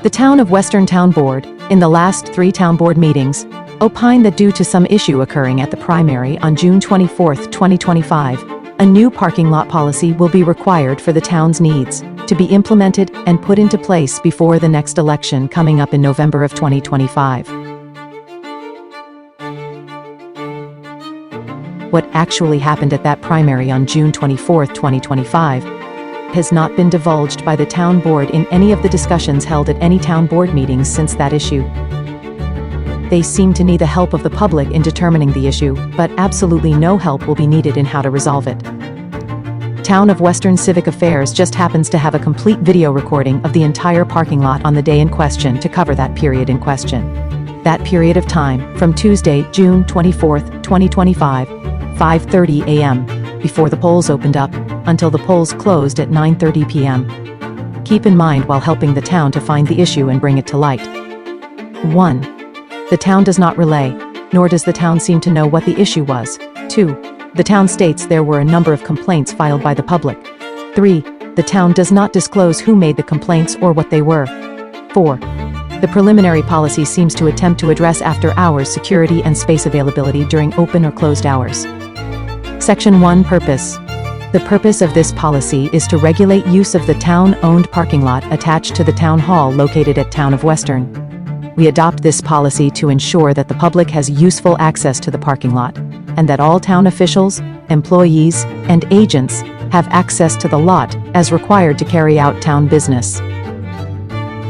The Town of Western Town Board, in the last 3 Town Board meetings, opined that due to some issue occurring at the primary on June 24, 2025, a new parking lot policy will be required for the town's needs, to be implemented and put into place before the next election coming up in November of 2025. What actually happened at that primary on June 24, 2025, has not been divulged by the town board in any of the discussions held at any town board meetings since that issue. They seem to need the help of the public in determining the issue, but absolutely no help will be needed in how to resolve it. Town of Western Civic Affairs just happens to have a complete video recording of the entire parking lot on the day in question to cover that period in question. That period of time, from Tuesday, June 24, 2025, 5:30 a.m., before the polls opened up, until the polls closed at 9:30 p.m. Keep in mind while helping the town to find the issue and bring it to light. 1. The town does not relay, nor does the town seem to know what the issue was. 2. The town states there were a number of complaints filed by the public. 3. The town does not disclose who made the complaints or what they were. 4. The preliminary policy seems to attempt to address after-hours security and space availability during open or closed hours. Section 1 Purpose. The purpose of this policy is to regulate use of the town-owned parking lot attached to the town hall located at Town of Western. We adopt this policy to ensure that the public has useful access to the parking lot, and that all town officials, employees, and agents have access to the lot as required to carry out town business.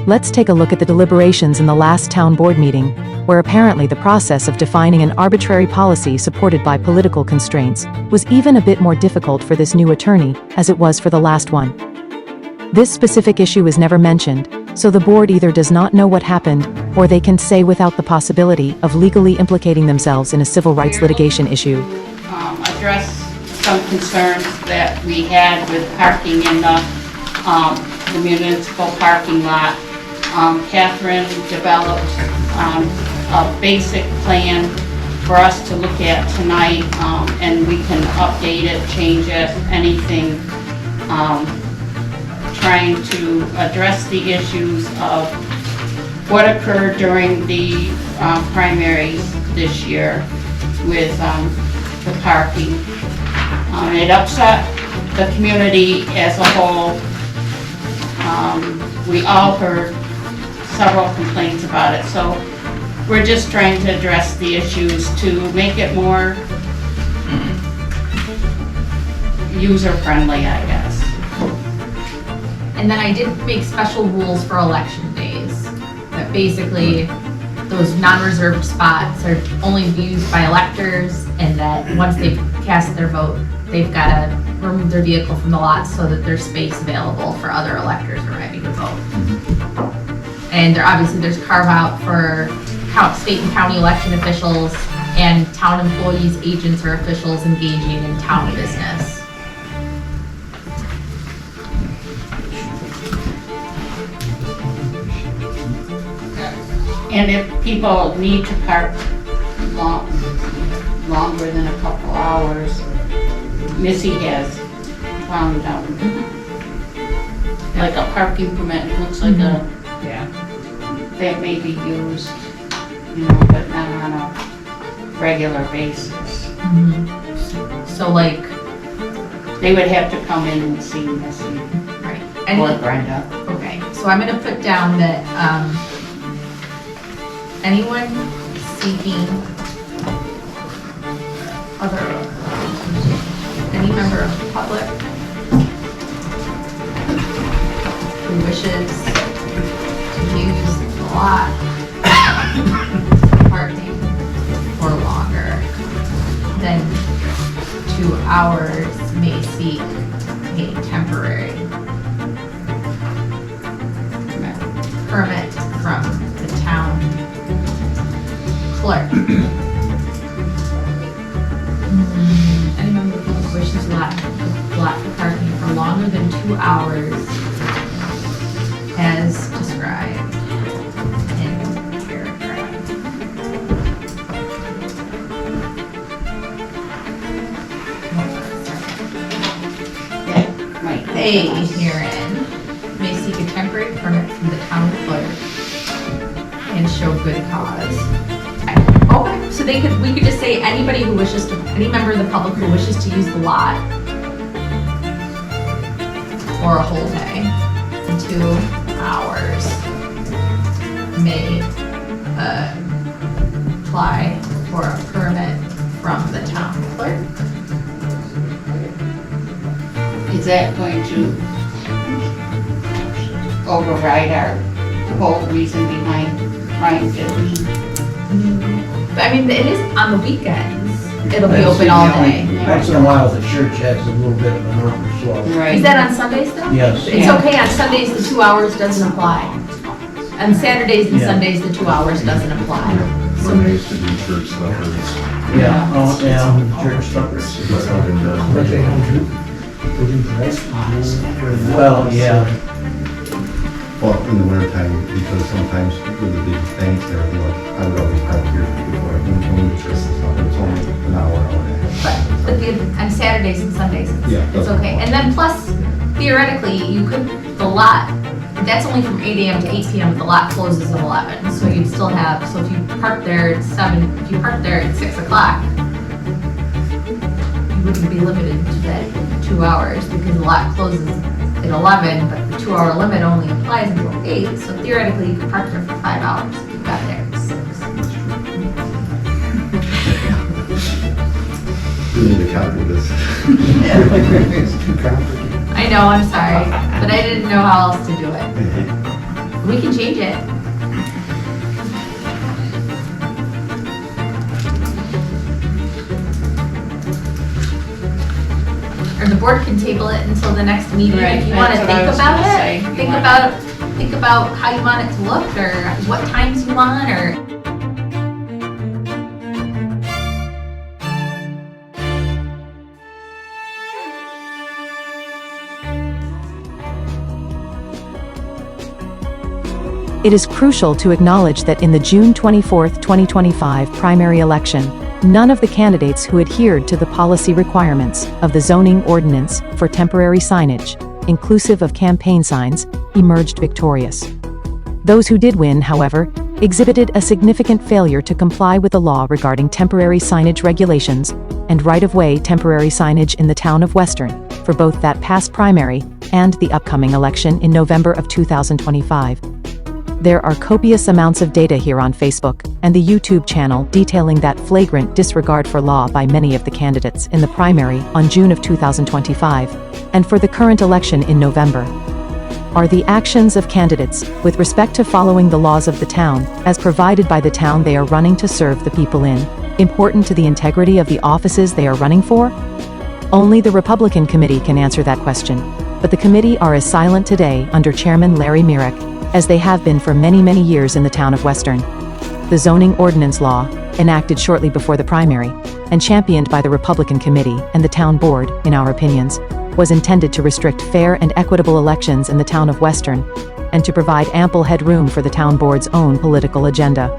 Let's take a look at the deliberations in the last town board meeting, where apparently the process of defining an arbitrary policy supported by political constraints was even a bit more difficult for this new attorney, as it was for the last one. This specific issue is never mentioned, so the board either does not know what happened, or they can say without the possibility of legally implicating themselves in a civil rights litigation issue. Address some concerns that we had with parking in the municipal parking lot. Catherine developed a basic plan for us to look at tonight, and we can update it, change it, anything, trying to address the issues of what occurred during the primaries this year with the parking. It upset the community as a whole. We all heard several complaints about it, so we're just trying to address the issues to make it more user-friendly, I guess. And then I did make special rules for election days, that basically those non-reserved spots are only used by electors, and that once they've cast their vote, they've got to remove their vehicle from the lot so that there's space available for other electors arriving to vote. And there's carve out for state and county election officials and town employees, agents, or officials engaging in town business. And if people need to park longer than a couple hours, Missy has found like a parking permit. It looks like that may be used, but not on a regular basis. So like, they would have to come in and see Missy. right. Or Brenda. Okay, so I'm gonna put down that anyone seeking any member of the public who wishes to use the lot parking for longer than 2 hours may seek a temporary permit from the town clerk. Any member who wishes to lot for parking for longer than 2 hours as described in paragraph. A herein may seek a temporary permit from the town clerk good cause. Okay, so we could just say any member of the public who wishes to use the lot for a whole day, 2 hours, may apply for a permit from the town clerk. Is that going to override our whole reason behind trying to? I mean, it is on the weekends. It'll be open all day. Once in a while, the church has a little bit of an overflow. Is that on Sundays though? Yes. It's okay, on Sundays, the 2 hours doesn't apply. On Saturdays and Yeah. Sundays, the 2 hours doesn't apply. So, Mondays to do church suppers. Yeah, oh, yeah, church suppers. That's how they do it. Well, yeah, Well, in the winter time, because sometimes with the big banks and everything, like, I would always park here before I went home to church and stuff. It's only an hour and a half. but on Saturdays and Sundays, Yeah, it's that's okay. And then plus, theoretically, you could, the lot, that's only from 8 AM to 8 PM, but the lot closes at 11. So you'd still have, so if you park there at 7, if you park there at 6 o'clock, you wouldn't be limited to that 2 hours because the lot closes at 11, but the 2 hour limit only applies until 8. So theoretically, you could park there for 5 hours if you got there at 6. We need to calculate this. it's too complicated. I know, I'm sorry, but I didn't know how else to do it. We can change it. Or the board can table it until the next meeting Right, if you want to that's what I think was about gonna it. say. You Think wanna- think about how you want it to look or what times you want or. It is crucial to acknowledge that in the June 24, 2025 primary election, none of the candidates who adhered to the policy requirements of the zoning ordinance for temporary signage, inclusive of campaign signs, emerged victorious. Those who did win, however, exhibited a significant failure to comply with the law regarding temporary signage regulations and right-of-way temporary signage in the town of Western for both that past primary and the upcoming election in November of 2025. There are copious amounts of data here on Facebook and the YouTube channel detailing that flagrant disregard for law by many of the candidates in the primary on June of 2025 and for the current election in November. Are the actions of candidates with respect to following the laws of the town, as provided by the town they are running to serve the people in, important to the integrity of the offices they are running for? Only the Republican committee can answer that question, but the committee are as silent today under Chairman Larry Mirek as they have been for many, many years in the town of Western. The zoning ordinance law, enacted shortly before the primary, and championed by the Republican committee and the town board, in our opinions, was intended to restrict fair and equitable elections in the town of Western, and to provide ample headroom for the town board's own political agenda.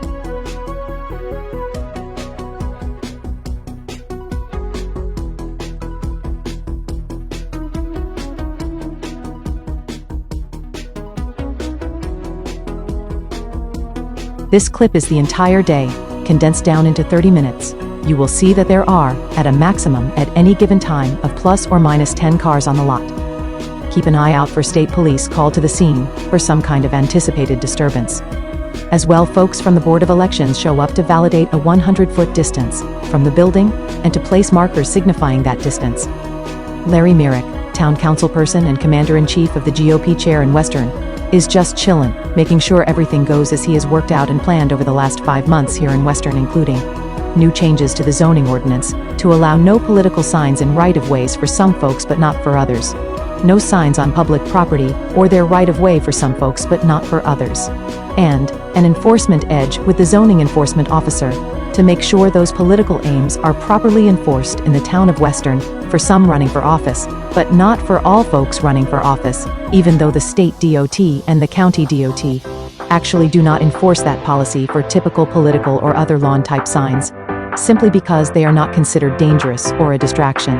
This clip is the entire day, condensed down into 30 minutes. You will see that there are, at a maximum at any given time, of plus or minus 10 cars on the lot. Keep an eye out for state police called to the scene for some kind of anticipated disturbance. As well, folks from the Board of Elections show up to validate a 100-foot distance from the building and to place markers signifying that distance. Larry Mirek, town councilperson and commander-in-chief of the GOP chair in Western, is just chillin', making sure everything goes as he has worked out and planned over the last 5 months here in Western, including new changes to the zoning ordinance to allow no political signs in right-of-ways for some folks but not for others. No signs on public property or their right-of-way for some folks but not for others. And an enforcement edge with the zoning enforcement officer to make sure those political aims are properly enforced in the town of Western for some running for office, but not for all folks running for office, even though the state DOT and the county DOT actually do not enforce that policy for typical political or other lawn-type signs, simply because they are not considered dangerous or a distraction.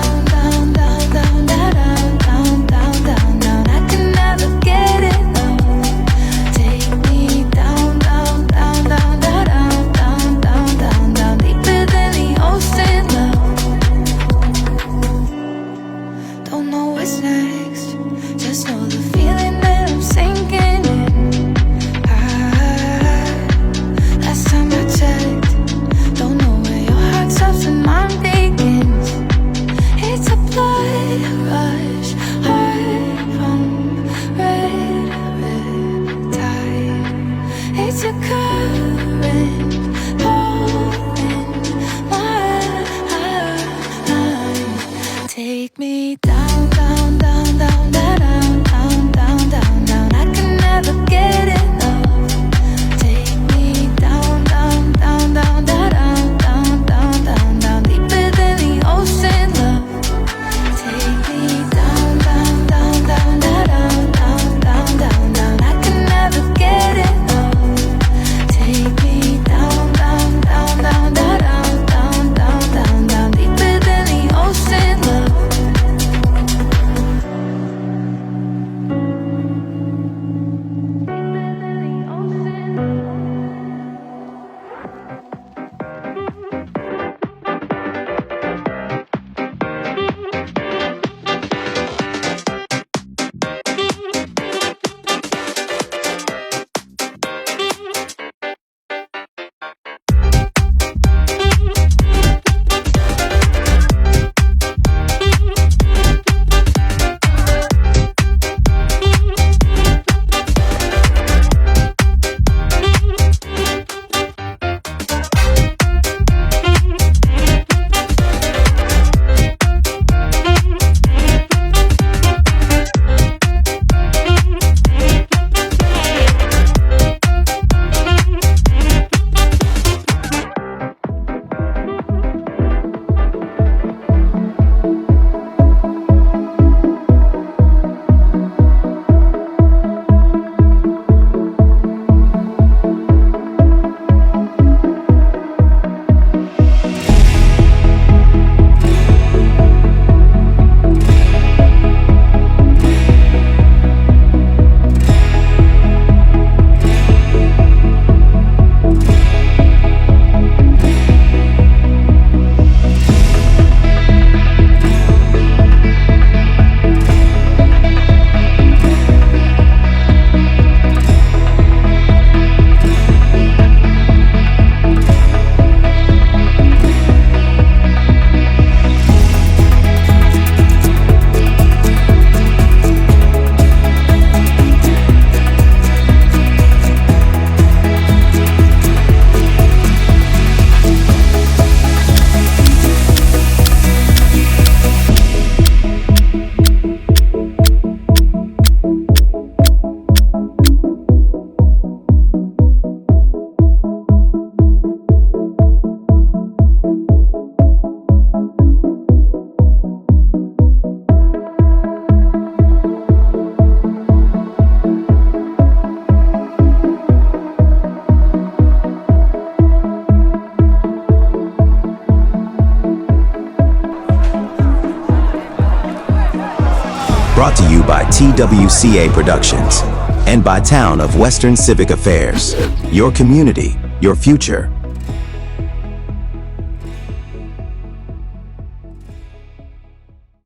what's next. Just know the feeling that I'm sinking in. Last time I checked, don't know where your heart stops and mine begins. It's a blood rush, heart pump, red, red tide. It's a current blowing my mind. Take me down, down, down, down, down, down, down, down, down. I can never get enough. Take me down, down, down, down, down, down, down, down, down, deeper than the ocean, love. Take me down, down, down, down, down, down, down, down, down. I can never get enough. Take me down, down, down, down, down, down, down, down, down, deeper than the ocean, love. Brought to you by TWCA Productions and by Town of Western Civic Affairs. Your community, your future.